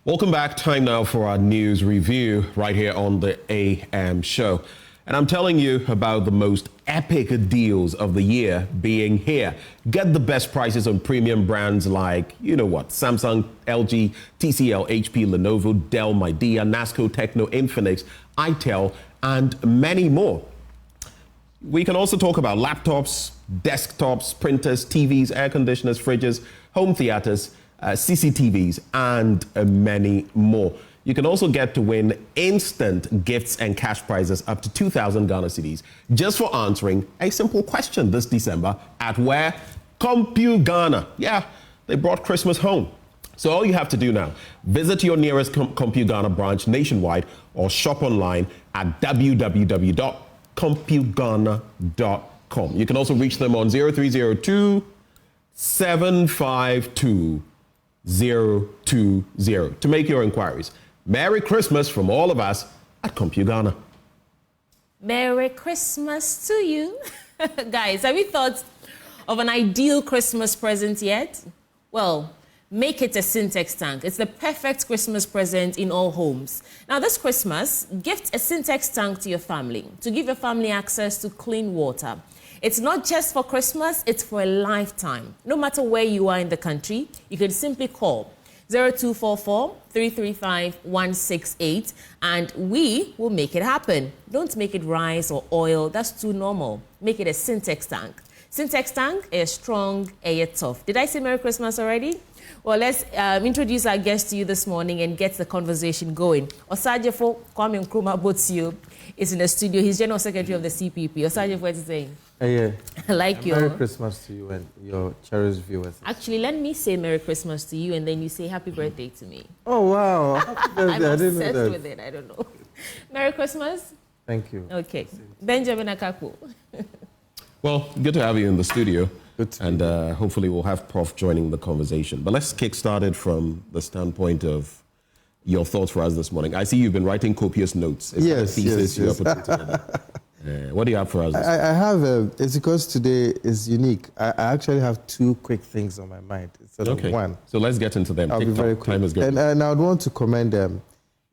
Welcome back. Time now for our news review right here on the AM show. And I'm telling you about the most epic deals of the year being here. Get the best prices on premium brands like, you know what, Samsung, LG, TCL, HP, Lenovo, Dell, Midea, Nasco, Tecno, Infinix, itel, and many more. We can also talk about laptops, desktops, printers, TVs, air conditioners, fridges, home theaters, CCTVs, and many more. You can also get to win instant gifts and cash prizes up to 2,000 Ghana cedis just for answering a simple question this December at where? CompuGhana. Yeah, they brought Christmas home. So all you have to do now, visit your nearest CompuGhana branch nationwide or shop online at www.compughana.com. You can also reach them on 0302 752 020 to make your inquiries. Merry Christmas from all of us at CompuGhana. Merry Christmas to you. Guys, have you thought of an ideal Christmas present yet? Well, make it a Syntex tank. It's the perfect Christmas present in all homes. Now this Christmas, gift a Syntex tank to your family to give your family access to clean water. It's not just for Christmas, it's for a lifetime. No matter where you are in the country, you can simply call 0244-335-168 and we will make it happen. Don't make it rice or oil, that's too normal. Make it a Syntex tank. Syntex tank is strong, air tough. Did I say Merry Christmas already? Well, let's introduce our guest to you this morning and get the conversation going. Osajefo Kwame Nkrumah Botsio is in the studio. He's General Secretary of the CPP. Osajefo, what is he saying? Yeah. Like you. Merry Christmas to you and your cherished viewers. Actually, let me say Merry Christmas to you and then you say Happy Birthday to me. Oh, wow. Happy birthday. I'm I didn't know obsessed that. with it. I don't know. Merry Christmas. Thank you. Okay. Benjamin Akaku. Well, good to have you in the studio. Good to and hopefully we'll have Prof joining the conversation. But let's kick-start it from the standpoint of your thoughts for us this morning. I see you've been writing copious notes. Is that a thesis you are putting together? What do you have for us? I have, it's because today is unique. I actually have two quick things on my mind instead of one. So let's get into them. I'll be very quick. Time is good. And I would want to commend the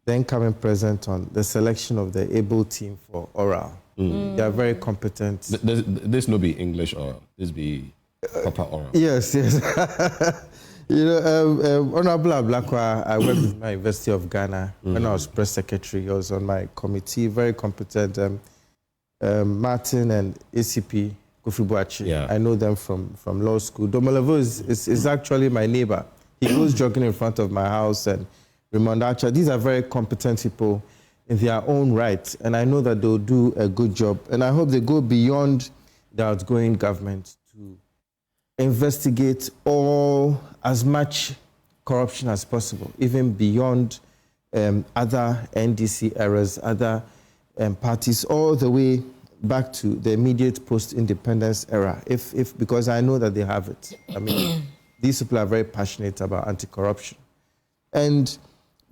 incoming president on the selection of the able team for oral. They are very competent. This no be English oral. This be proper oral. Yes. You know, Honorable Ablakwa, I worked with my University of Ghana when I was press secretary. He was on my committee, very competent. Martin and ACP Kofi Boachi. Yeah. I know them from law school. Domolevo is actually my neighbor. He goes jogging in front of my house, and Raymond Archer. These are very competent people in their own right, and I know that they'll do a good job. And I hope they go beyond the outgoing government to investigate as much corruption as possible, even beyond other NDC eras, other parties, all the way back to the immediate post-independence era, because I know that they have it. I mean, these people are very passionate about anti-corruption. And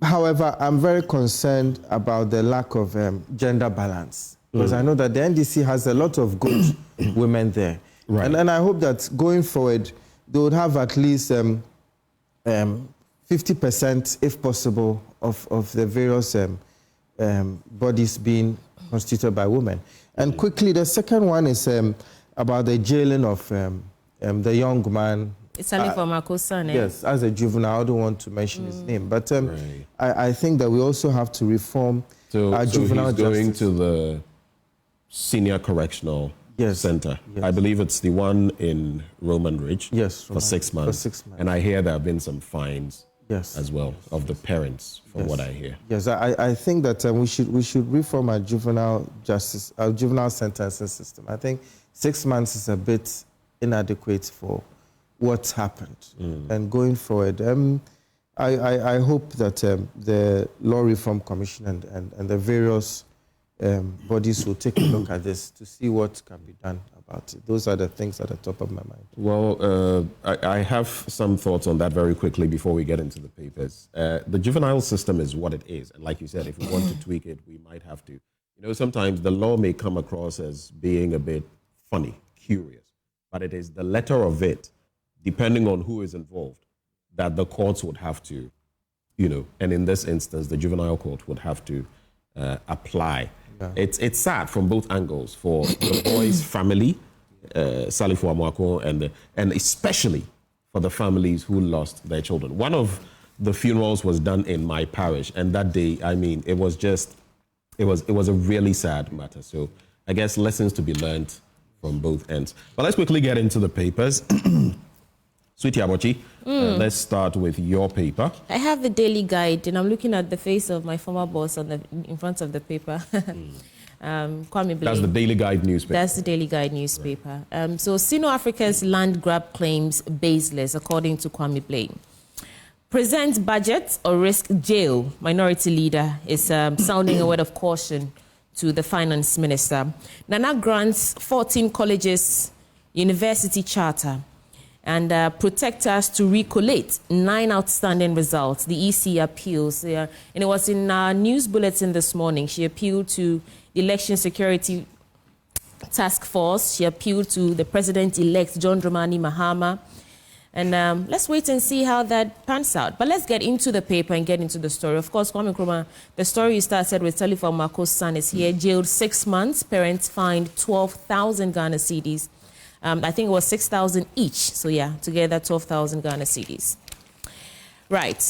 however, I'm very concerned about the lack of gender balance, because I know that the NDC has a lot of good women there. Right. And I hope that going forward, they would have at least 50%, if possible, of the various bodies being constituted by women. And quickly, the second one is about the jailing of the young man. It's only for Makosan, eh? Yes, as a juvenile. I don't want to mention his name. But I think that we also have to reform our juvenile justice. So he's going justice. to the Senior Correctional Center. Yes. I believe it's the one in Roman Ridge. Yes, for 6 months. For 6 months. And I hear there have been some fines. Yes. As well of the parents, from what I hear. Yes, I think that we should reform our juvenile justice, our juvenile sentencing system. I think 6 months is a bit inadequate for what's happened. And going forward, I hope that the Law Reform Commission and the various bodies will take a look at this to see what can be done about it. Those are the things at the top of my mind. Well, I have some thoughts on that very quickly before we get into the papers. The juvenile system is what it is. And like you said, if we want to tweak it, we might have to. You know, sometimes the law may come across as being a bit funny, curious, but it is the letter of it, depending on who is involved, that the courts would have to and in this instance, the juvenile court would have to apply. Yeah. It's sad from both angles for the boy's family, Salifou Amoako, and especially for the families who lost their children. One of the funerals was done in my parish, and that day, I mean, it was a really sad matter. So I guess lessons to be learned from both ends. But let's quickly get into the papers. Sweetie Abochi, let's start with your paper. I have the Daily Guide, and I'm looking at the face of my former boss in front of the paper. Kwame Blame. That's the Daily Guide newspaper. That's the Daily Guide newspaper. So Sino Africa's land grab claims baseless, according to Kwame Blame. Present budget or risk jail, minority leader is sounding a word of caution to the finance minister. Nana grants 14 colleges university charter and protect us to recollate 9 outstanding results. The EC appeals, and it was in our news bulletin this morning. She appealed to the Election Security Task Force. She appealed to the President-elect John Dramani Mahama. And let's wait and see how that pans out. But let's get into the paper and get into the story. Of course, Kwame Nkrumah, the story started with Salifou Amoako's son is here, jailed 6 months. Parents fined 12,000 Ghana cedis. I think it was 6,000 each. So yeah, together 12,000 Ghana cedis. Right.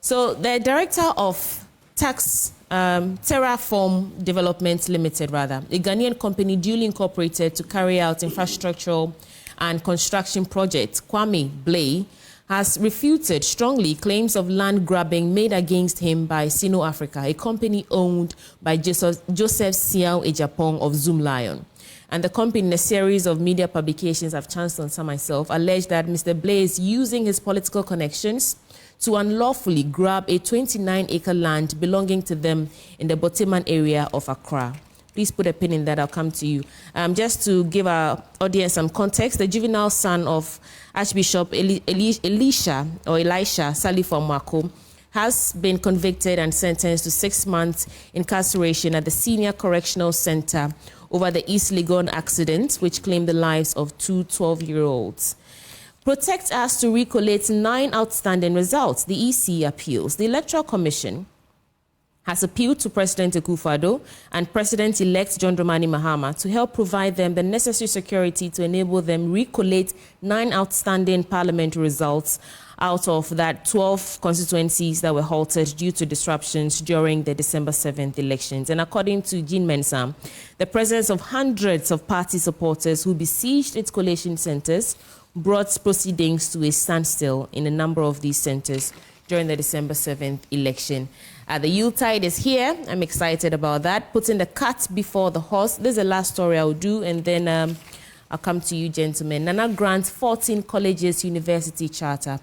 So the director of tax Terraform Development Limited, a Ghanaian company duly incorporated to carry out infrastructural and construction projects, Kwame Blay, has refuted strongly claims of land grabbing made against him by Sino Africa, a company owned by Joseph Siao Ejapong of Zoom Lion. And the company, in a series of media publications I've chanced on some myself, alleged that Mr. Blay is using his political connections to unlawfully grab a 29-acre land belonging to them in the Boteman area of Accra. Please put a pin in that, I'll come to you. Just to give our audience some context, the juvenile son of Archbishop Elisha Salifou Amoako has been convicted and sentenced to 6 months incarceration at the Senior Correctional Center over the East Legon accident, which claimed the lives of 2 12-year-olds. Protect us to recollate 9 outstanding results, the EC appeals. The Electoral Commission has appealed to President Akufo-Addo and President-elect John Dramani Mahama to help provide them the necessary security to enable them recollate 9 outstanding parliamentary results out of that 12 constituencies that were halted due to disruptions during the December 7th elections. And according to Jean Mensah, the presence of hundreds of party supporters who besieged its collation centers brought proceedings to a standstill in a number of these centers during the December 7th election. The Yuletide is here. I'm excited about that. Putting the cart before the horse. This is the last story I'll do, and then I'll come to you, gentlemen. Nana grants 14 colleges university charter.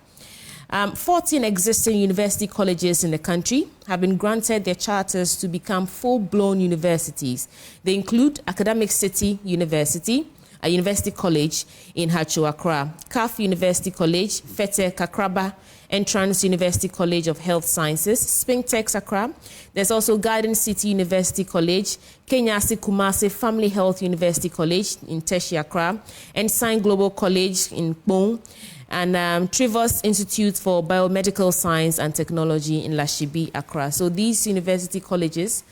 14 existing university colleges in the country have been granted their charters to become full-blown universities. They include Academic City University, a university college in Hacho, Accra, CAF University College, Fete Kakraba, Entrance University College of Health Sciences, Spintex Accra. There's also Garden City University College, Kenyasi Kumasi Family Health University College in Teshi, Accra, Ensign Global College in Kpong, and Trivers Institute for Biomedical Science and Technology in Lashibi, Accra. So these university colleges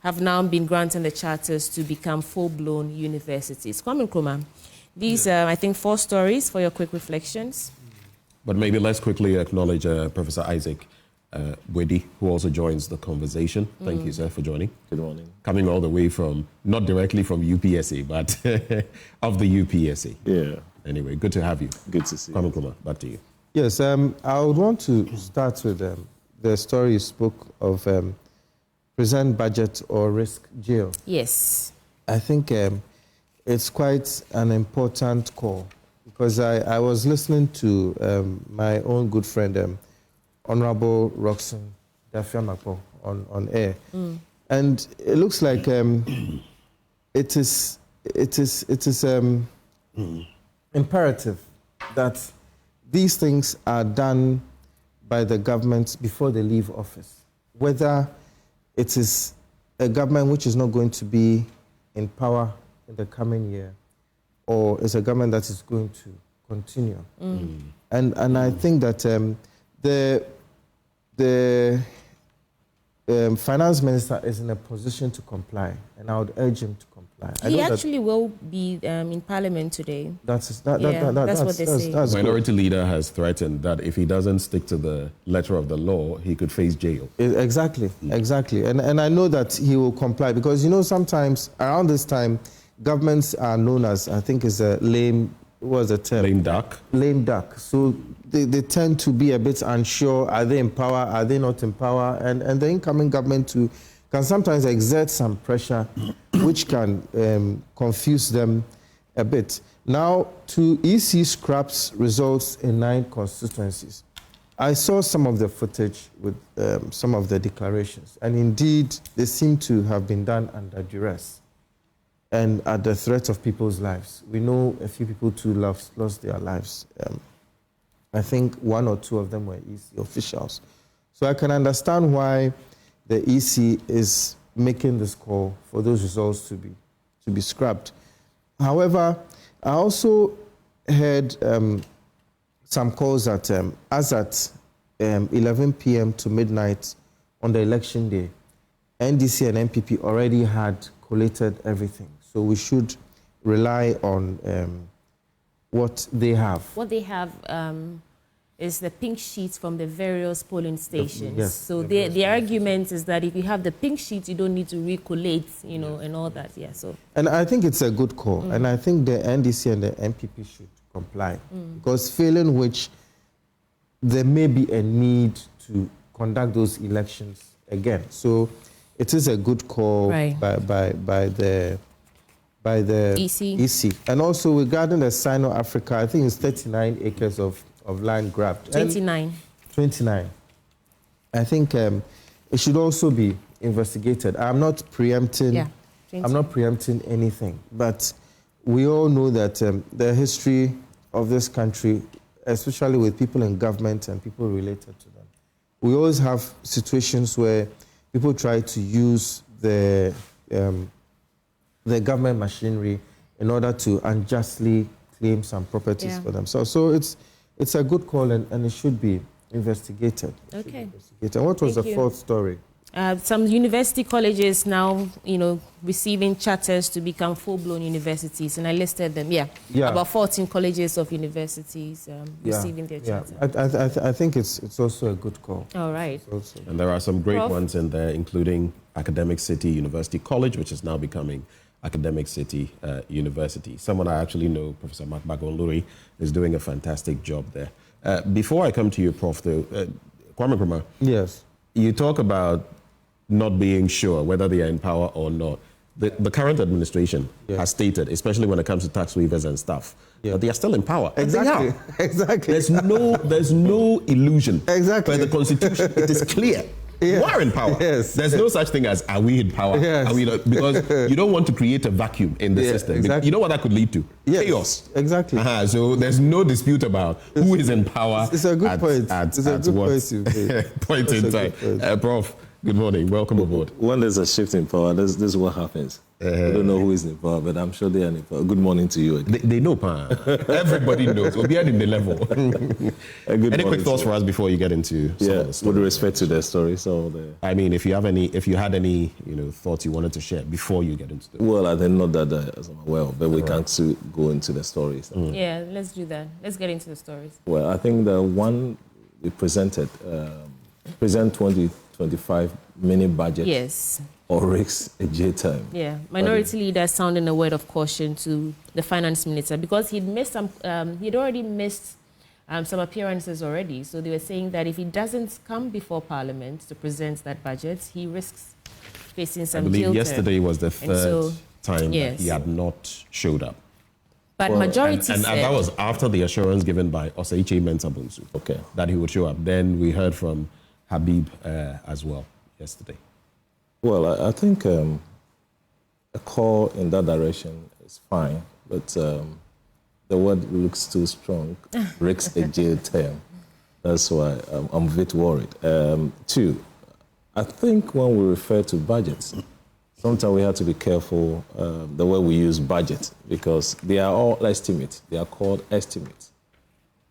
have now been granted the charters to become full-blown universities. Kwame Nkrumah, these are, I think, 4 stories for your quick reflections. But maybe let's quickly acknowledge Professor Isaac Bwedi, who also joins the conversation. Thank you, sir, for joining. Good morning. Coming all the way from, not directly from UPSA, but of the UPSA. Yeah. Anyway, good to have you. Good to see you. Kwame Nkrumah, back to you. Yes, I would want to start with the story you spoke of present budget or risk jail. Yes. I think it's quite an important call because I was listening to my own good friend, Honorable Roxanne Dafiamapo on air. And it looks like it is imperative that these things are done by the government before they leave office. Whether it is a government which is not going to be in power in the coming year, or it's a government that is going to continue. And I think that the finance minister is in a position to comply, and I would urge him to comply. He actually will be in Parliament today. That's what they say. That's Minority leader has threatened that if he doesn't stick to the letter of the law, he could face jail. Exactly. And I know that he will comply because, you know, sometimes around this time, governments are known as, I think it's a lame, what was the term? Lame duck. Lame duck. So they tend to be a bit unsure. Are they in power? Are they not in power? And the incoming government too can sometimes exert some pressure, which can confuse them a bit. Now, to EC scraps results in 9 constituencies. I saw some of the footage with some of the declarations, and indeed, they seem to have been done under duress and at the threat of people's lives. We know a few people too lost their lives. I think 1 or 2 of them were EC officials. So I can understand why the EC is making this call for those results to be scrapped. However, I also heard some calls that as at 11 p.m. to midnight on the election day, NDC and NPP already had collated everything. So we should rely on what they have. What they have is the pink sheets from the various polling stations. Yes, so the argument is that if you have the pink sheets, you don't need to recollate, you know, and all that. Yeah. So. And I think it's a good call. And I think the NDC and the NPP should comply. Because failing which, there may be a need to conduct those elections again. So it is a good call by the EC. And also regarding the Sino-Africa, I think it's 39 acres of land grabbed. 29. 29. I think it should also be investigated. I'm not preempting. Yeah, I'm not preempting anything, but we all know that the history of this country, especially with people in government and people related to them, we always have situations where people try to use the government machinery in order to unjustly claim some properties for themselves. So it's a good call and it should be investigated. Okay. And what was the fourth story? Some university colleges now, you know, receiving charters to become full-blown universities, and I listed them. About 14 colleges of universities receiving their charter. I think it's also a good call. All right. And there are some great ones in there, including Academic City University College, which is now becoming Academic City University. Someone I actually know, Professor Mark Bagonluri, is doing a fantastic job there. Before I come to you, Prof, though, Kwame Nkrumah, yes, you talk about not being sure whether they are in power or not. The current administration has stated, especially when it comes to tax waivers and stuff, that they are still in power. Exactly. Exactly. There's no illusion. Exactly. By the Constitution, it is clear. We are in power. Yes. There's no such thing as are we in power? Yes. Are we not? Because you don't want to create a vacuum in the system. Exactly. You know what that could lead to? Yes. Chaos. Exactly. So there's no dispute about who is in power. It's a good point. It's a good point you've made. Point in time. Prof, good morning. Welcome aboard. When there's a shift in power, this is what happens. I don't know who is in power, but I'm sure they are in power. Good morning to you again. They know, pa. Everybody knows. We'll be in the level. Any quick thoughts for us before you get into some of the stories? With respect to the story. I mean, if you had any, thoughts you wanted to share before you get into the. Well, I think not that as I'm aware of, but we can't go into the stories. Yeah, let's do that. Let's get into the stories. Well, I think the one we presented, present 2025 mini budget. Yes. Or risks a J-time. Yeah, minority leader sounding a word of caution to the finance minister because he'd already missed some appearances already. So they were saying that if he doesn't come before Parliament to present that budget, he risks facing some guilt. I believe yesterday was the third time that he had not showed up. But majority and that was after the assurance given by Oseiche Mensah Bonsu, that he would show up. Then we heard from Habib as well yesterday. Well, I think a call in that direction is fine, but the word looks too strong. Risks a jail term. That's why I'm a bit worried. Two, I think when we refer to budgets, sometimes we have to be careful the way we use budget because they are all estimates. They are called estimates.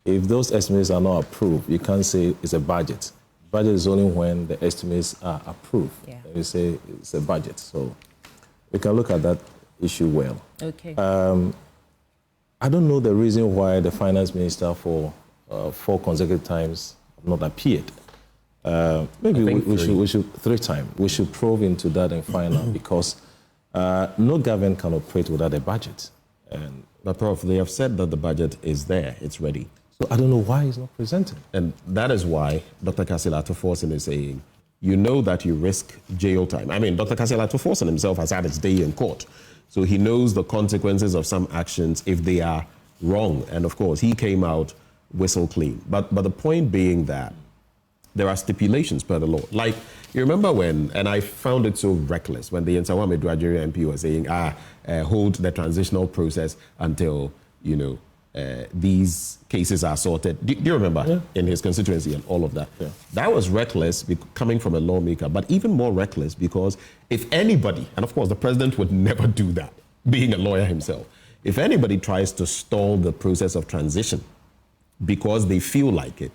If those estimates are not approved, you can't say it's a budget. Budget is only when the estimates are approved. Yeah. We say it's a budget. So we can look at that issue well. Okay. I don't know the reason why the finance minister for 4 consecutive times have not appeared. Maybe we should 3 times. We should probe into that and find out, because no government can operate without a budget. But Prof, they have said that the budget is there, it's ready. So I don't know why it's not presented. And that is why Dr. Kasilato Forson is saying, you know that you risk jail time. I mean, Dr. Kasilato Forson himself has had his day in court. So he knows the consequences of some actions if they are wrong. And of course, he came out whistle clean. But the point being that there are stipulations per the law. Like, you remember when, and I found it so reckless, when the Nsawame Dwajiri MP was saying, hold the transitional process until, these cases are sorted. Do you remember in his constituency and all of that? Yeah. That was reckless coming from a lawmaker, but even more reckless because if anybody, and of course the president would never do that, being a lawyer himself, if anybody tries to stall the process of transition because they feel like it,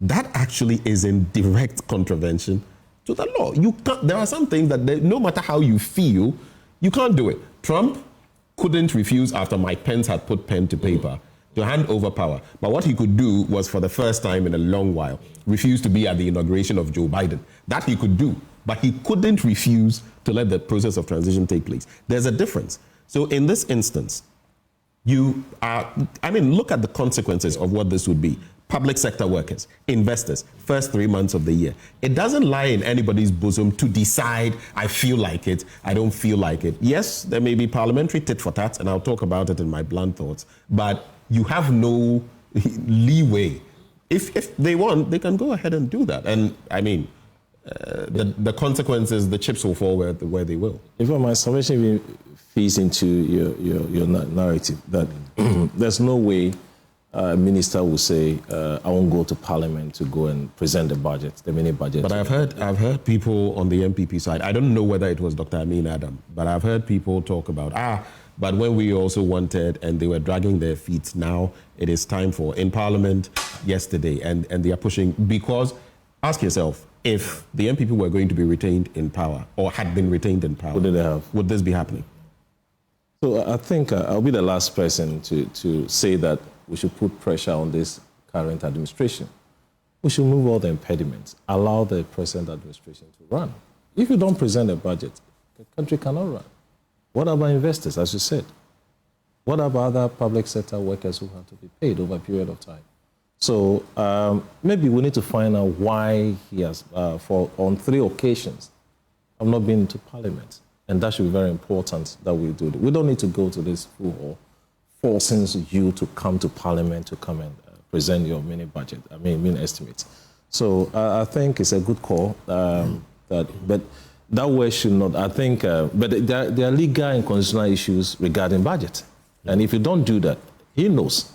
that actually is in direct contravention to the law. You can't, there are some things that no matter how you feel, you can't do it. Trump couldn't refuse after Mike Pence had put pen to paper to hand over power. But what he could do was, for the first time in a long while, refuse to be at the inauguration of Joe Biden. That he could do, but he couldn't refuse to let the process of transition take place. There's a difference. So in this instance, look at the consequences of what this would be. Public sector workers, investors, first 3 months of the year. It doesn't lie in anybody's bosom to decide, I feel like it, I don't feel like it. Yes, there may be parliamentary tit for tat, and I'll talk about it in my blunt thoughts, but you have no leeway. If they want, they can go ahead and do that. And I mean, the consequences, the chips will fall where they will. If my submission feeds into your narrative, that there's no way a minister will say, I won't go to parliament to go and present the budget, the mini budget. But I've heard people on the MPP side, I don't know whether it was Dr. Amin Adam, but I've heard people talk about, but when we also wanted, and they were dragging their feet, now it is time for, in parliament yesterday, and they are pushing, because, ask yourself, if the MPP were going to be retained in power, or had been retained in power, would this be happening? So I think I'll be the last person to say that we should put pressure on this current administration. We should move all the impediments, allow the present administration to run. If you don't present a budget, the country cannot run. What about investors, as you said? What about other public sector workers who have to be paid over a period of time? So maybe we need to find out why he has, on 3 occasions, have not been to parliament. And that should be very important that we do. We don't need to go to this full hall forcing you to come to parliament to come and present your mini estimates. So I think it's a good call. But that way should not, I think, but there are legal and constitutional issues regarding budget. And if you don't do that, he knows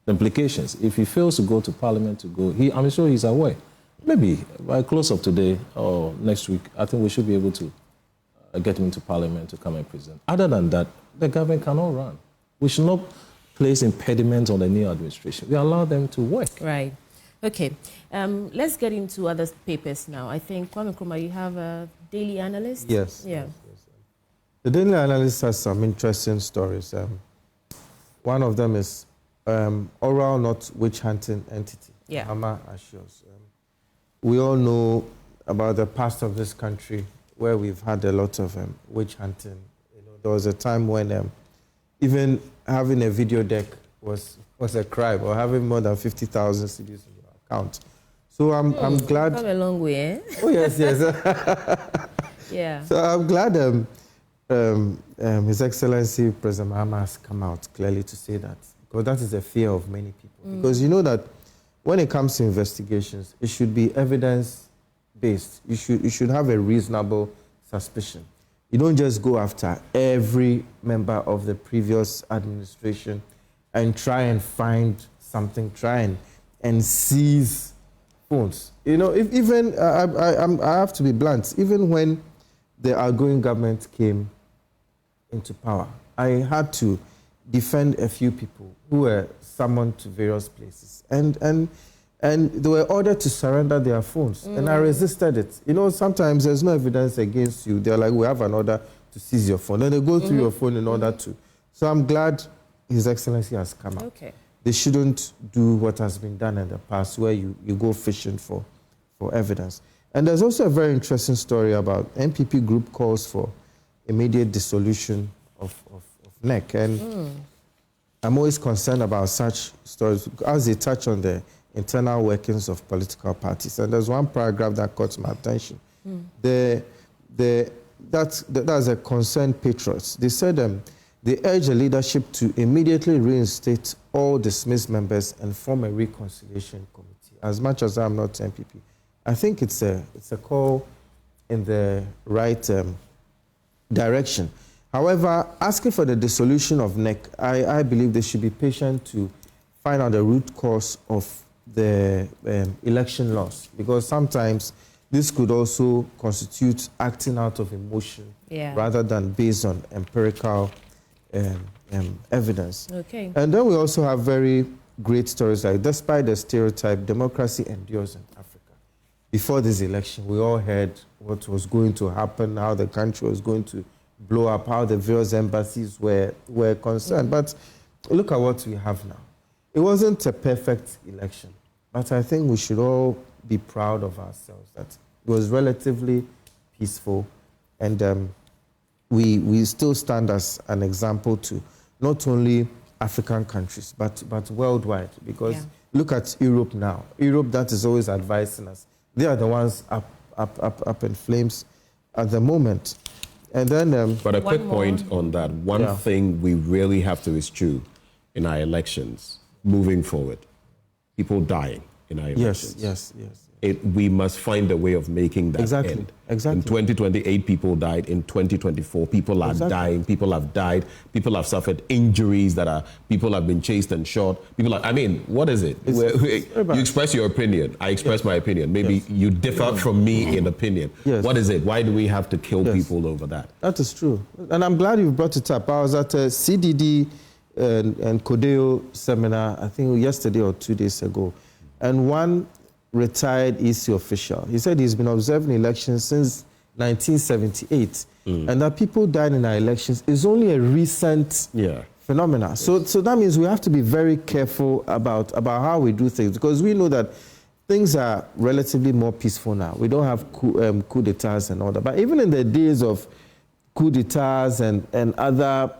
the implications. If he fails to go to parliament I'm sure he's aware. Maybe by close of today or next week, I think we should be able to get him into parliament to come and present. Other than that, the government cannot run. We should not place impediments on the new administration. We allow them to work. Right. Okay. Let's get into other papers now. I think, Kwame Nkrumah, you have a Daily Analyst? Yes. Yeah. Yes. The Daily Analyst has some interesting stories. One of them is oral not witch hunting entity. Yeah. Mahama assures. We all know about the past of this country where we've had a lot of witch hunting. There was a time when even having a video deck was a crime, or having more than 50,000 CDs in your account. So I'm glad. Come a long way, eh? Oh yes. Yeah. So I'm glad His Excellency President Mahama has come out clearly to say that, because that is a fear of many people. Because you know that when it comes to investigations, it should be evidence-based. You should have a reasonable suspicion. You don't just go after every member of the previous administration and try and find something, try and seize phones. If even, I have to be blunt, even when the outgoing government came into power, I had to defend a few people who were summoned to various places. And And they were ordered to surrender their phones. And I resisted it. You know, sometimes there's no evidence against you. They're like, we have an order to seize your phone. Then they go through your phone in order to. So I'm glad His Excellency has come out. Okay. They shouldn't do what has been done in the past, where you go fishing for evidence. And there's also a very interesting story about NPP group calls for immediate dissolution of NEC. And I'm always concerned about such stories as they touch on the internal workings of political parties. And there's one paragraph that caught my attention. That's a concerned patriots. They said they urge the leadership to immediately reinstate all dismissed members and form a reconciliation committee. As much as I'm not MPP, I think it's a call in the right direction. However, asking for the dissolution of NEC, I believe they should be patient to find out the root cause of the election loss, because sometimes this could also constitute acting out of emotion rather than based on empirical evidence. Okay. And then we also have very great stories like, despite the stereotype, democracy endures in Africa. Before this election, we all heard what was going to happen, how the country was going to blow up, how the various embassies were concerned. But look at what we have now. It wasn't a perfect election, but I think we should all be proud of ourselves that it was relatively peaceful, and we still stand as an example to not only African countries, but worldwide, because look at Europe now. Europe, that is always advising us. They are the ones up in flames at the moment. And then... but a quick point on that. One thing we really have to eschew in our elections, moving forward, people dying in our elections. Yes. We must find a way of making that end. Exactly. In 2028, people died. In 2024, people are dying. People have died. People have suffered injuries people have been chased and shot. What is it? You express your opinion. I express my opinion. Maybe you differ from me in opinion. Yes. What is it? Why do we have to kill people over that? That is true. And I'm glad you brought it up. I was at a CDD and Codeo seminar, I think yesterday or 2 days ago. And one retired EC official, he said he's been observing elections since 1978, and that people dying in our elections is only a recent phenomena. So that means we have to be very careful about how we do things, because we know that things are relatively more peaceful now. We don't have coup d'etats and all that. But even in the days of coup d'etats and other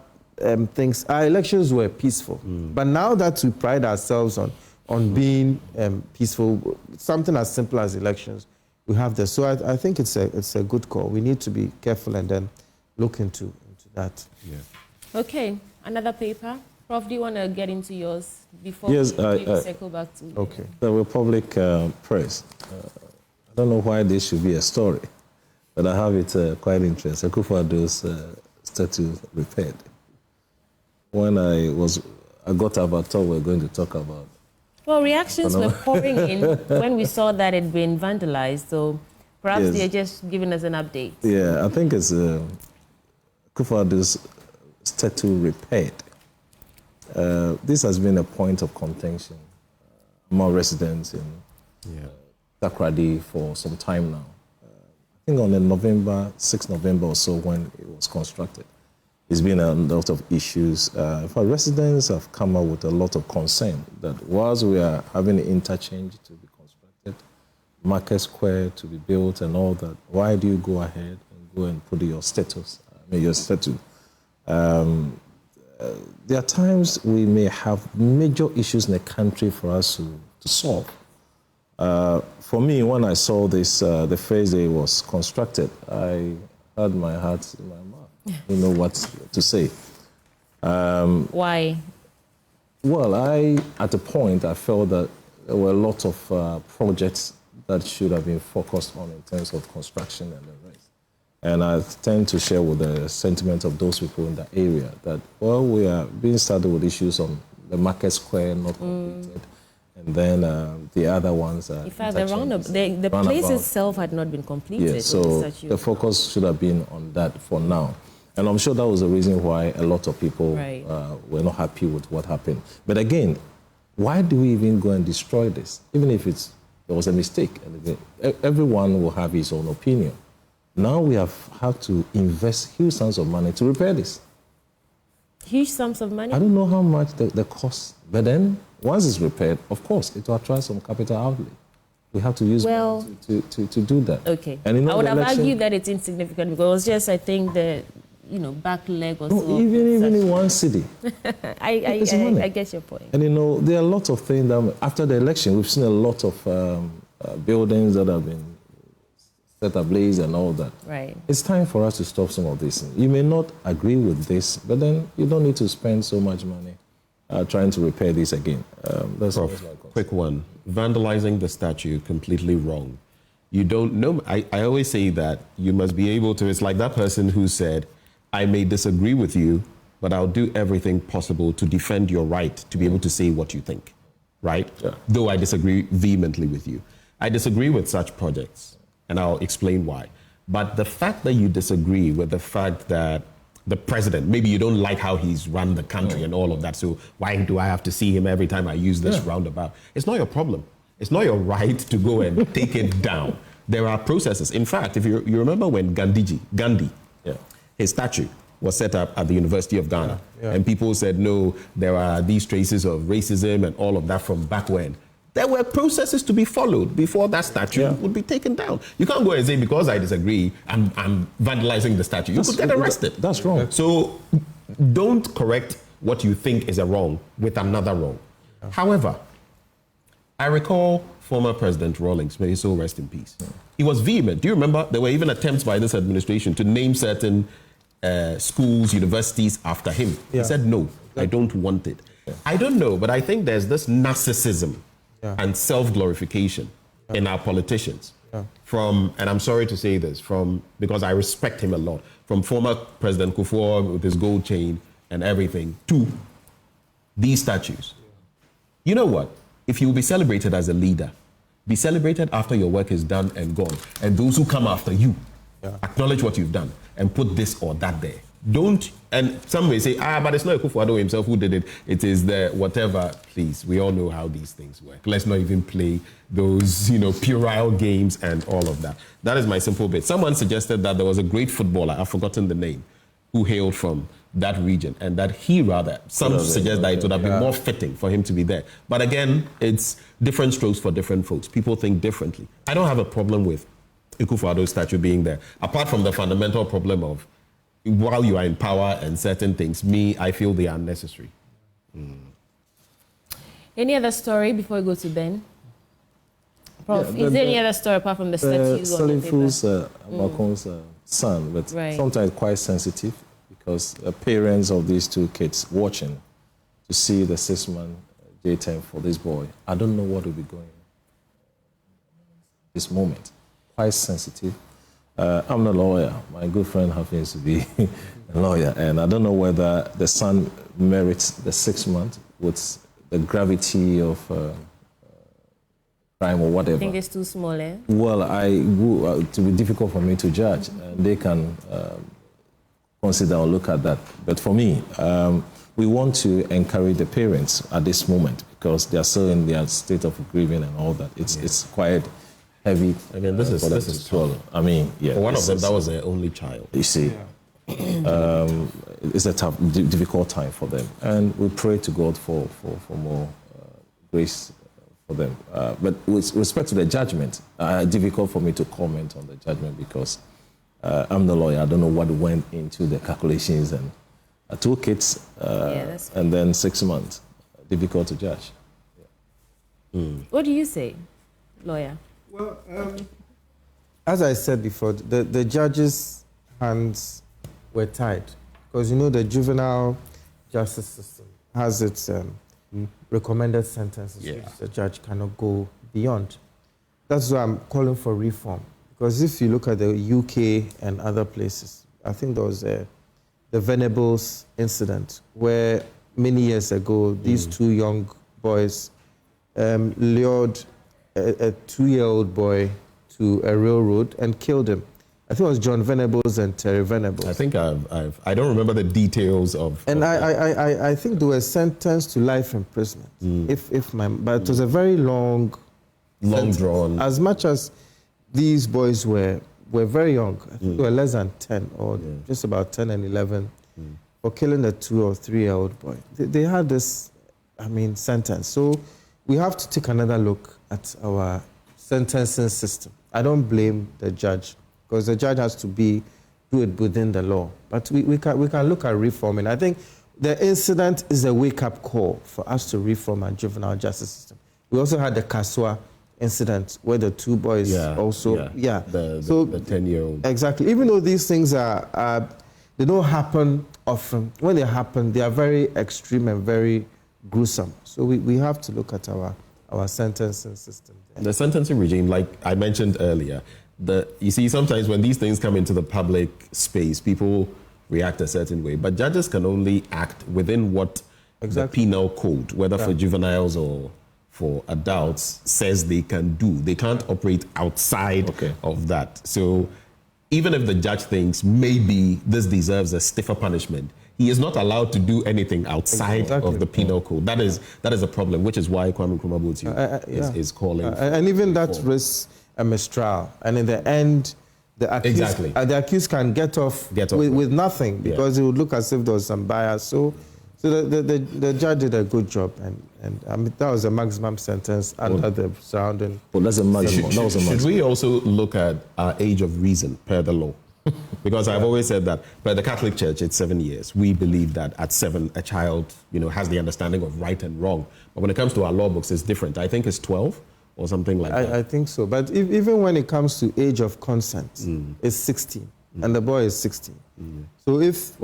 things, our elections were peaceful. But now that we pride ourselves on being peaceful, something as simple as elections, we have this. So I think it's a good call. We need to be careful and then look into that. Yeah. Okay, another paper. Prof, do you want to get into yours before we circle back to... Okay. The Republic Press. I don't know why this should be a story, but I have it quite interesting. Akufo-Addo's statue repaired. When I got up, I thought we were going to talk about... Well, reactions were pouring in when we saw that it had been vandalized, so perhaps they're just giving us an update. Yeah, I think it's Akufo-Addo's statue repaired. This has been a point of contention among residents in Takoradi for some time now. I think on the 6 November or so when it was constructed, there's been a lot of issues. Residents have come up with a lot of concern that whilst we are having an interchange to be constructed, Market Square to be built and all that, why do you go ahead and go and put your statue? There are times we may have major issues in the country for us to solve. For me, when I saw this, the first day it was constructed, I had my heart in my mouth. I don't know what to say. Why? Well, at a point, I felt that there were a lot of projects that should have been focused on in terms of construction and the rest. And I tend to share with the sentiment of those people in that area that, well, we are being started with issues on the Market Square not completed, and then the other ones are... In fact, the place itself had not been completed. Yeah, so the focus should have been on that for now. And I'm sure that was the reason why a lot of people were not happy with what happened. But again, why do we even go and destroy this? Even if there was a mistake, everyone will have his own opinion. Now we have to invest huge sums of money to repair this. Huge sums of money? I don't know how much the cost, but then once it's repaired, of course, it will attract some capital outlay. We have to use money to do that. Okay. And I would have argued that it's insignificant because it was just, I think, the back leg or so. Even in one city. I get your point. And there are lots of things that after the election, we've seen a lot of buildings that have been set ablaze and all that. Right. It's time for us to stop some of this. You may not agree with this, but then you don't need to spend so much money trying to repair this again. That's my quick one. Vandalizing the statue, completely wrong. You don't know. I always say that you must be able to, it's like that person who said, I may disagree with you, but I'll do everything possible to defend your right to be able to say what you think, right? Yeah. Though I disagree vehemently with you. I disagree with such projects, and I'll explain why. But the fact that you disagree with the fact that the president, maybe you don't like how he's run the country and all of that, so why do I have to see him every time I use this roundabout? It's not your problem. It's not your right to go and take it down. There are processes. In fact, if you remember when Gandhi, his statue was set up at the University of Ghana, and people said, no, there are these traces of racism and all of that from back when. There were processes to be followed before that statue would be taken down. You can't go and say, because I disagree, I'm vandalizing the statue. You could get arrested. That's wrong. So don't correct what you think is a wrong with another wrong. However, I recall former President Rawlings, may his soul rest in peace. He was vehement. Do you remember? There were even attempts by this administration to name certain schools, universities after him. He said, no, I don't want it. I don't know, but I think there's this narcissism and self-glorification in our politicians. From, and I'm sorry to say this, because I respect him a lot, from former President Kufuor with his gold chain and everything, to these statues. You know what? If you will be celebrated as a leader, be celebrated after your work is done and gone. And those who come after you, acknowledge what you've done and put this or that there. Don't, and some may say, but it's not Akufo-Addo himself who did it. It is the whatever. Please, we all know how these things work. Let's not even play those, puerile games and all of that. That is my simple bit. Someone suggested that there was a great footballer, I've forgotten the name, who hailed from that region, and that some suggest that it would have been more fitting for him to be there. But again, it's different strokes for different folks. People think differently. I don't have a problem with Akufo-Addo's statue being there, apart from the fundamental problem of while you are in power and certain things, I feel they are unnecessary. Any other story before we go to Ben? Prof, is there any other story apart from the statue? Selling Fools, Makon's son, but sometimes quite sensitive because the parents of these two kids watching to see the 6-month jail term for this boy. I don't know what will be going on this moment. Quite sensitive. I'm not a lawyer. My good friend happens to be a lawyer, and I don't know whether the son merits the 6 months with the gravity of crime or whatever. I think it's too small, eh? Well, it will be difficult for me to judge, and they can consider or look at that. But for me, we want to encourage the parents at this moment because they are still in their state of grieving and all that. It's quite heavy. I mean, this is swallow. I mean, for one of them, that was their only child. You see, it's a tough, difficult time for them, and we pray to God for more grace for them. But with respect to the judgment, difficult for me to comment on the judgment because I'm the lawyer. I don't know what went into the calculations and 2 kids and then 6 months. Difficult to judge. What do you say, lawyer? Well, as I said before, the judges' hands were tied because the juvenile justice system has its recommended sentences which the judge cannot go beyond. That's why I'm calling for reform because if you look at the UK and other places, I think there was the Venables incident where many years ago these 2 young boys lured a 2-year-old boy to a railroad and killed him. I think it was John Venables and Terry Venables. I think I don't remember the details of. And I think they were sentenced to life imprisonment. But it was a very long sentence. Drawn. As much as these boys were very young, I think they were less than 10 or just about 10 and 11 for killing a 2 or 3-year-old boy. They had this, sentence. So we have to take another look at our sentencing system. I don't blame the judge, because the judge has to do it within the law. But we can look at reforming. I think the incident is a wake-up call for us to reform our juvenile justice system. We also had the Kaswa incident where the 2 boys the 10-year-old. Exactly. Even though these things they don't happen often, when they happen, they are very extreme and very gruesome. So we have to look at our sentencing system. The sentencing regime, like I mentioned earlier, you see, sometimes when these things come into the public space, people react a certain way. But judges can only act within what the penal code, whether for juveniles or for adults, says they can do. They can't operate outside of that. So even if the judge thinks maybe this deserves a stiffer punishment, he is not allowed to do anything outside of the penal code. That is a problem, which is why Kwame Nkrumah is calling. And even that risks a mistrial. And in the end, the accused can get off with nothing, because it would look as if there was some bias. So the judge did a good job, and that was a maximum sentence under the surrounding. Well, that's a maximum. Should we also look at our age of reason per the law? Because I've always said that, by the Catholic Church, it's 7 years. We believe that at 7, a child, has the understanding of right and wrong. But when it comes to our law books, it's different. I think it's 12 or something like that. I think so. But even when it comes to age of consent, it's 16, and the boy is 16. So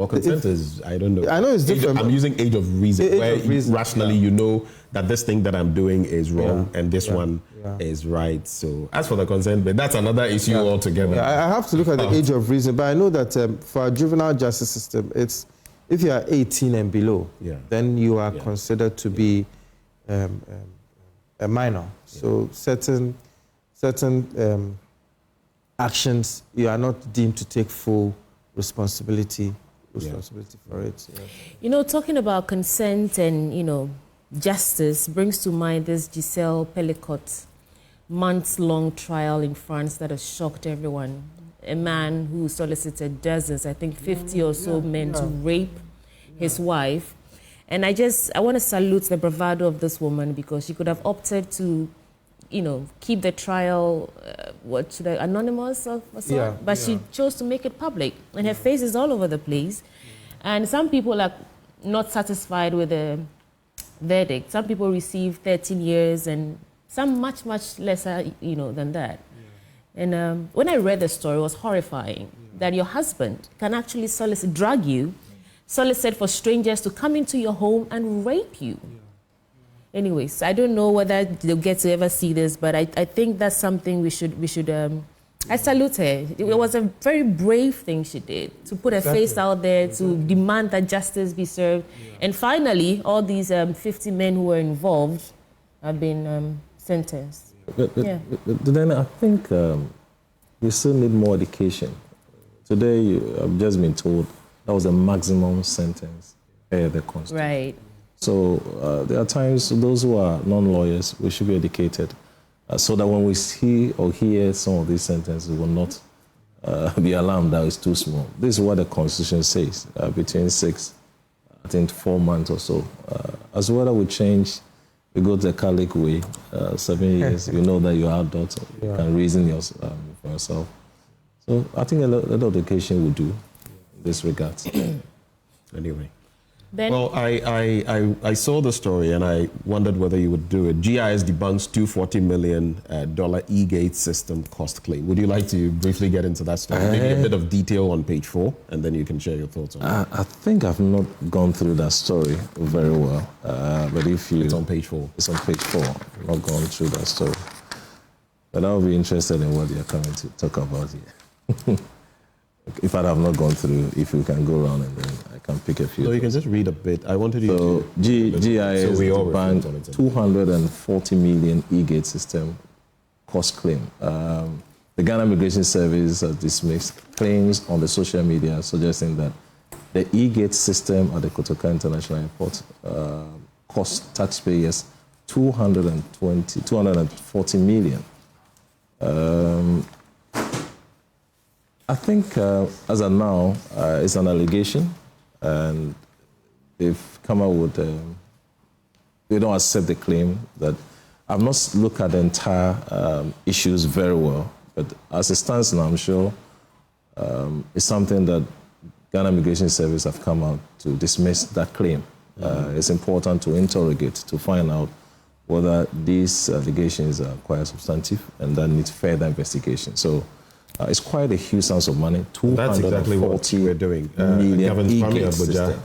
consent is, I don't know. I know it's different. I'm using age of reason, rationally you know that this thing that I'm doing is wrong and this one is right. So as for the consent, but that's another issue altogether. I have to look at the age of reason, but I know that for our juvenile justice system, it's if you are 18 and below, then you are considered to be a minor. So certain actions, you are not deemed to take full responsibility for it. Talking about consent and, justice brings to mind this Giselle Pellicot months-long trial in France that has shocked everyone. A man who solicited dozens, I think 50 or so men to rape his wife. And I want to salute the bravado of this woman, because she could have opted to keep the trial, anonymous or so, but she chose to make it public, and her face is all over the place. And some people are not satisfied with the verdict. Some people receive 13 years, and some much, much lesser, than that. And when I read the story, it was horrifying that your husband can actually drug you, solicit for strangers to come into your home and rape you. Anyways, I don't know whether they'll get to ever see this, but I think that's something we should. I salute her. It was a very brave thing she did, to put her face out there, to demand that justice be served. And finally, all these 50 men who were involved have been sentenced. But then I think we still need more education. Today, I've just been told that was a maximum sentence per the Constitution. Right. So there are times those who are non-lawyers, we should be educated so that when we see or hear some of these sentences, we will not be alarmed that it's too small. This is what the Constitution says, between 4 months or so. As whether we change, we go to the Catholic way, 7 years, you know that you're adult, you can reason for yourself. So I think a lot of education will do in this regard. Anyway. Ben? Well, I saw the story and I wondered whether you would do it. GIS debunks $240 million e-gate system cost claim. Would you like to briefly get into that story? Maybe a bit of detail on page 4, and then you can share your thoughts on it. I think I've not gone through that story very well. But if you... It's on page 4. It's on page 4. I've not gone through that story. But I'll be interested in what you're coming to talk about here. In fact, I've not gone through. If you can go around and then I can pick a few. So you can just read a bit. I wanted you to... GIS banked $240 million e-gate system cost claim. The Ghana Immigration Service has dismissed claims on the social media suggesting that the e-gate system at the Kotoka International Airport cost taxpayers 240 million. I think as of now, it's an allegation, and they've come out with, they don't accept the claim. That I've not looked at the entire issues very well, but as it stands now, I'm sure it's something that Ghana Immigration Service have come out to dismiss that claim. It's important to interrogate to find out whether these allegations are quite substantive and that needs further investigation. So it's quite a huge sum of money. That's exactly what we're doing. Gavin Kwame Abuja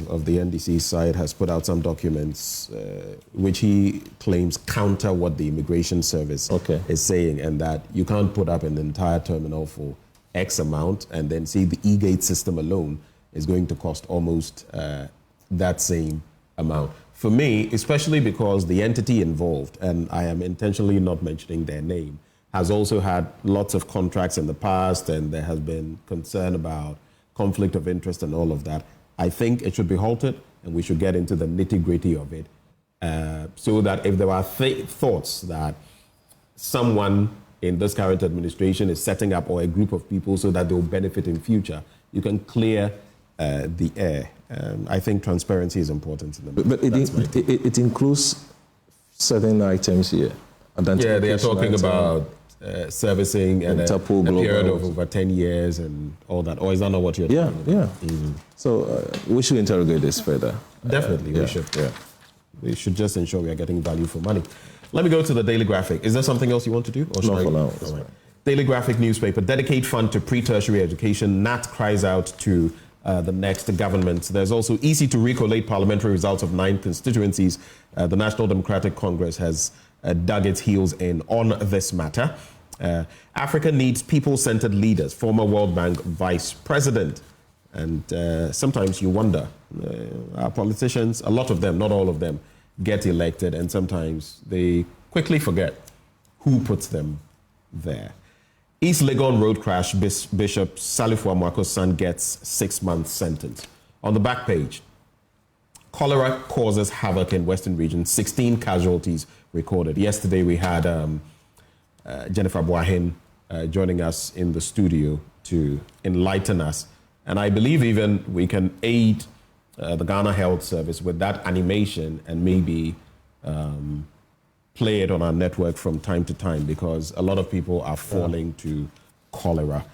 of the NDC side has put out some documents which he claims counter what the Immigration Service is saying, and that you can't put up an entire terminal for X amount and then see the e-gate system alone is going to cost almost that same amount. For me, especially because the entity involved, and I am intentionally not mentioning their name, has also had lots of contracts in the past, and there has been concern about conflict of interest and all of that. I think it should be halted, and we should get into the nitty-gritty of it, so that if there are thoughts that someone in this current administration is setting up, or a group of people so that they'll benefit in future, you can clear the air. I think transparency is important. But it includes certain items here. Yeah, they are talking about servicing and a period of over 10 years and all that. Or is that not what you're talking about? Yeah. Mm-hmm. So we should interrogate this further. Definitely, we should. Yeah. We should just ensure we are getting value for money. Let me go to the Daily Graphic. Is there something else you want to do? Or no, for now. All right. Daily Graphic newspaper, dedicate fund to pre-tertiary education. NAT cries out to the next government. There's also easy to recollate parliamentary results of 9 constituencies. The National Democratic Congress has dug its heels in on this matter. Africa needs people-centered leaders, former World Bank Vice President. And sometimes you wonder, our politicians, a lot of them, not all of them, get elected, and sometimes they quickly forget who puts them there. East Legon road crash, Bishop Salifu Amwako's son gets 6-month sentence. On the back page, cholera causes havoc in Western region, 16 casualties recorded. Yesterday we had Jennifer Boahin joining us in the studio to enlighten us. And I believe even we can aid the Ghana Health Service with that animation and maybe play it on our network from time to time, because a lot of people are falling to cholera.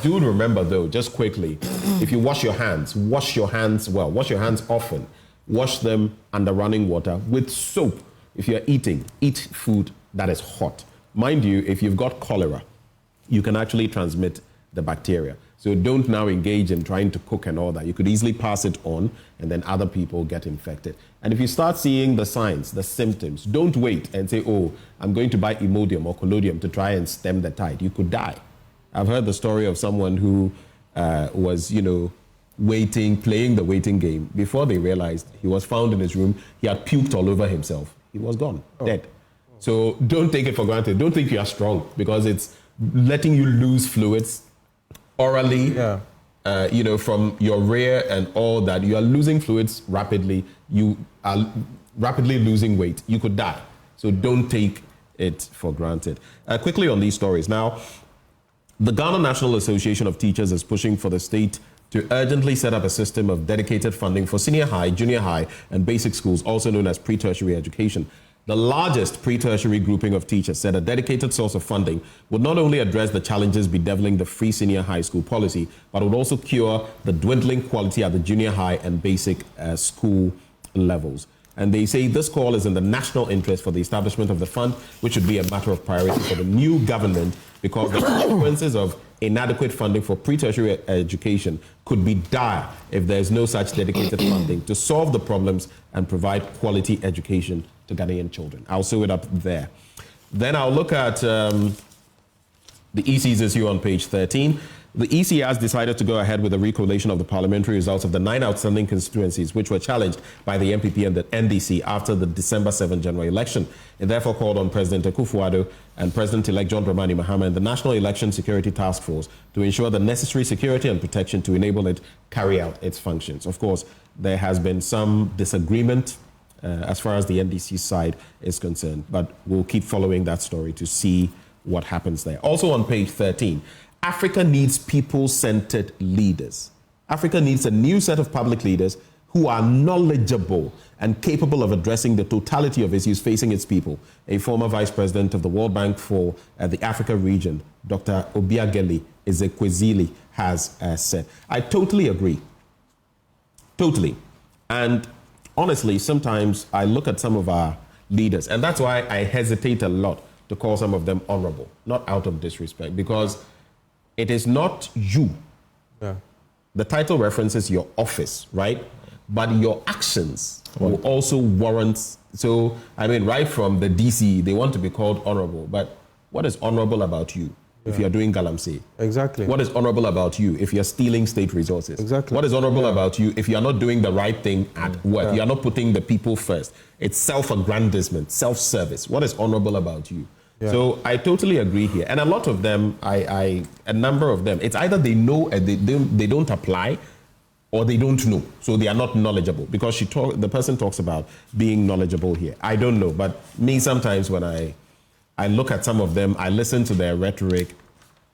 Do remember though, just quickly, if you wash your hands well, wash your hands often, wash them under running water with soap. If you're eating, eat food that is hot. Mind you, if you've got cholera, you can actually transmit the bacteria. So don't now engage in trying to cook and all that. You could easily pass it on, and then other people get infected. And if you start seeing the signs, the symptoms, don't wait and say, oh, I'm going to buy Imodium or Collodium to try and stem the tide. You could die. I've heard the story of someone who was, waiting, playing the waiting game. Before they realized, he was found in his room. He had puked all over himself. He was gone, dead. So don't take it for granted. Don't think you are strong, because it's letting you lose fluids orally, from your rear and all that. You are losing fluids rapidly. You are rapidly losing weight. You could die. So don't take it for granted. Quickly on these stories. Now, the Ghana National Association of Teachers is pushing for the state to urgently set up a system of dedicated funding for senior high, junior high, and basic schools, also known as pre-tertiary education. The largest pre-tertiary grouping of teachers said a dedicated source of funding would not only address the challenges bedeviling the free senior high school policy, but would also cure the dwindling quality at the junior high and basic school levels. And they say this call is in the national interest for the establishment of the fund, which should be a matter of priority for the new government, because the consequences of inadequate funding for pre-tertiary education could be dire if there is no such dedicated funding to solve the problems and provide quality education to Ghanaian children. I'll sew it up there. Then I'll look at the EC's issue on page 13. The EC has decided to go ahead with the recollation of the parliamentary results of the 9 outstanding constituencies which were challenged by the MPP and the NDC after the December 7 general election. It therefore called on President Akufo-Addo and President-elect John Dramani Mahama and the National Election Security Task Force to ensure the necessary security and protection to enable it carry out its functions. Of course, there has been some disagreement as far as the NDC side is concerned, but we'll keep following that story to see what happens there. Also on page 13, Africa needs people-centered leaders. Africa needs a new set of public leaders who are knowledgeable and capable of addressing the totality of issues facing its people. A former vice president of the World Bank for the Africa region, Dr. Obiageli Ezekwesili, has said. I totally agree. Totally. And honestly, sometimes I look at some of our leaders, and that's why I hesitate a lot to call some of them honorable, not out of disrespect, because it is not you. Yeah. The title references your office, right? But your actions will also warrant. So, I mean, right from the DC, they want to be called honorable. But what is honorable about you if you're doing galamsey? Exactly. What is honorable about you if you're stealing state resources? Exactly. What is honorable about you if you're not doing the right thing at work? You're not putting the people first. It's self-aggrandizement, self-service. What is honorable about you? Yeah. So I totally agree here. And a lot of them, a number of them, it's either they know and they don't apply, or they don't know. So they are not knowledgeable, because the person talks about being knowledgeable here. I don't know, but me sometimes when I look at some of them, I listen to their rhetoric,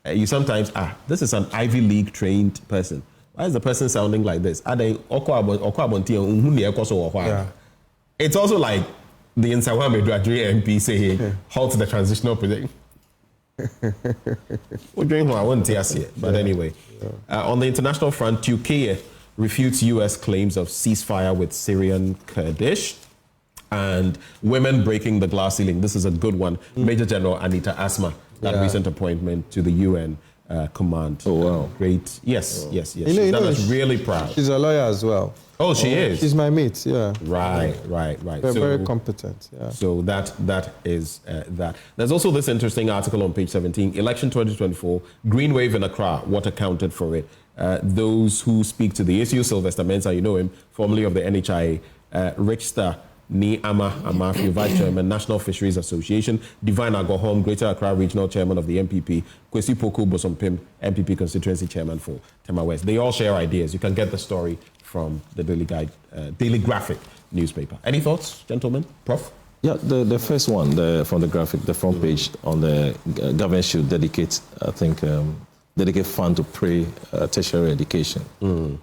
you sometimes, this is an Ivy League trained person. Why is the person sounding like this? It's also like the Nsawame Duadri MP say, halt the transitional president. But anyway, on the international front, Turkey refutes U.S. claims of ceasefire with Syrian Kurdish, and women breaking the glass ceiling. This is a good one. Major General Anita Asma, that recent appointment to the UN command. Oh, wow. Great. Yes, yes. You know, She's done us really proud. She's a lawyer as well. Oh, she is? She's my mate, yeah. Right. They're very competent, yeah. So that is that. There's also this interesting article on page 17, Election 2024, Green Wave in Accra, what accounted for it. Those who speak to the issue, Sylvester Mensah, you know him, formerly of the NHIA, Richter Ni Amafi, Vice Chairman, National Fisheries Association, Divine Agohom, Greater Accra Regional Chairman of the MPP, Kwesi Poku Bosompim, MPP Constituency Chairman for Tema West. They all share ideas. You can get the story from the Daily Graphic newspaper. Any thoughts, gentlemen? Prof? Yeah, the first one from the graphic, the front page on the government should dedicate, I think, dedicate fund to tertiary education. In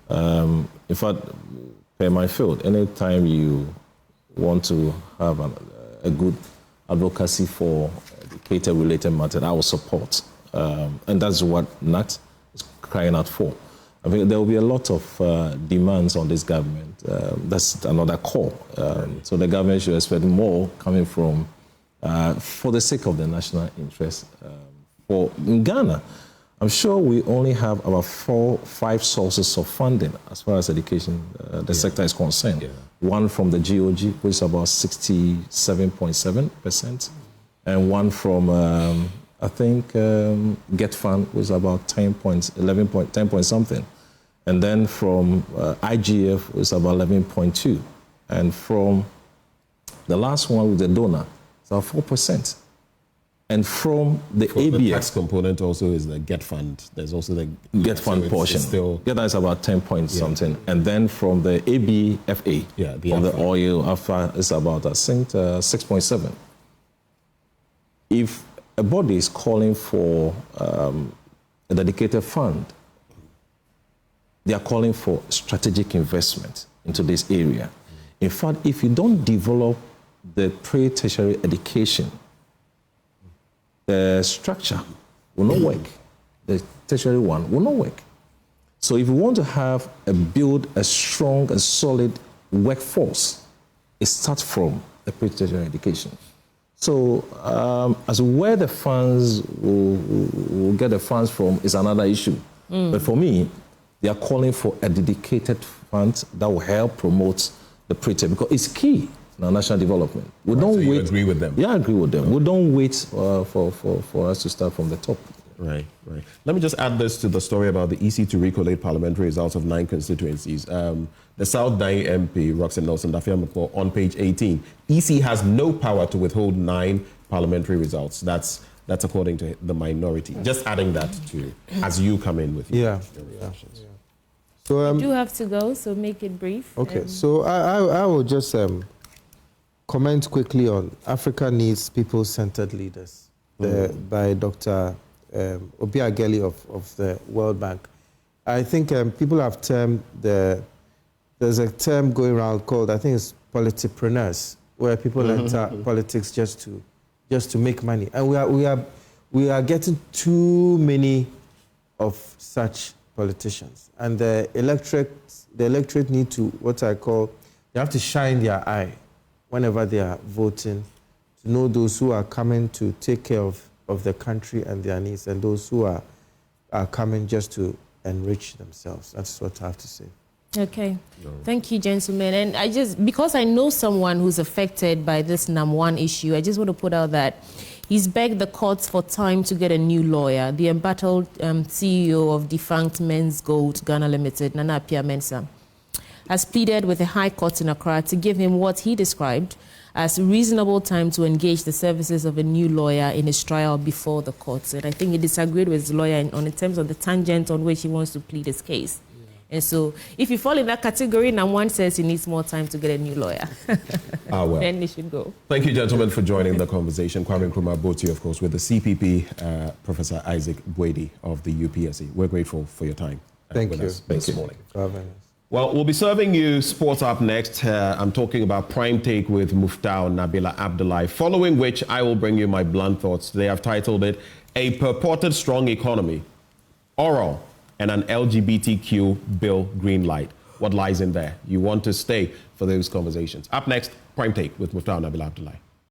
fact, per my field, anytime you want to have a good advocacy for educator-related matters, I will support. And that's what NAT is crying out for. I think there will be a lot of demands on this government. That's another call. So the government should expect more coming from, for the sake of the national interest. In Ghana, I'm sure we only have about 4-5 sources of funding as far as education, the sector is concerned. Yeah. One from the GOG, which is about 67.7%, and one from, I think, Get Fund, which is about 10 point something. And then from IGF, which is about 11.2. And from the last one with the donor, it's about 4%. And from the ABF. The tax component also is the Get Fund. There's also the Get Fund portion. That is about 10 point something. And then from the ABFA, from the oil, after it's about, I think, 6.7. If a body is calling for a dedicated fund, they are calling for strategic investment into this area. In fact, if you don't develop the pre-tertiary education, the structure will not work. The tertiary one will not work. So if you want to build a strong and solid workforce, it starts from the pre-tertiary education. So as where the funds will get the funds from is another issue. But for me, they are calling for a dedicated fund that will help promote the pre-tertiary, because it's key in our national development. We don't wait. You agree with them? Yeah, I agree with them. We don't wait for us to start from the top. Right. Let me just add this to the story about the EC to recollate parliamentary results of 9 constituencies. The South 9 MP, Roxanne Nelson-Dafiam, on page 18, EC has no power to withhold 9 parliamentary results. That's according to the minority. Just adding that to as you come in with your reactions. Yeah. So I do have to go, so make it brief. Okay, so I will just comment quickly on Africa Needs People-Centered Leaders by Dr. Obi Ageli of the World Bank. I think people have termed there's a term going around called, I think it's politipreneurs, where people enter politics just to make money. And we are getting too many of such politicians. And the electorate need to, what I call, they have to shine their eye whenever they are voting to know those who are coming to take care of the country and their needs, and those who are coming just to enrich themselves. That's what I have to say. Okay. Thank you, gentlemen. And because I know someone who's affected by this NAM1 issue, I just want to put out that he's begged the courts for time to get a new lawyer. The embattled CEO of defunct Men's Gold Ghana Limited, Nana Apia Mensah, has pleaded with the High Court in Accra to give him what he described as reasonable time to engage the services of a new lawyer in his trial before the courts. And I think he disagreed with his lawyer in terms of the tangent on which he wants to plead his case. And so if you fall in that category, and one says he needs more time to get a new lawyer, well. then he should go. Thank you, gentlemen, for joining the conversation. Kwame Nkrumah Botie, of course, with the CPP, Professor Isaac Boadi of the UPSC. We're grateful for your time Thank you. Us this morning. Well, we'll be serving you sports up next. I'm talking about Prime Take with Muftau Nabila Abdullahi, following which I will bring you my blunt thoughts. Today I've titled it, A Purported Strong Economy, Oral, and an LGBTQ bill green light. What lies in there? You want to stay for those conversations. Up next, Prime Take with Muftau Nabila Abdullahi.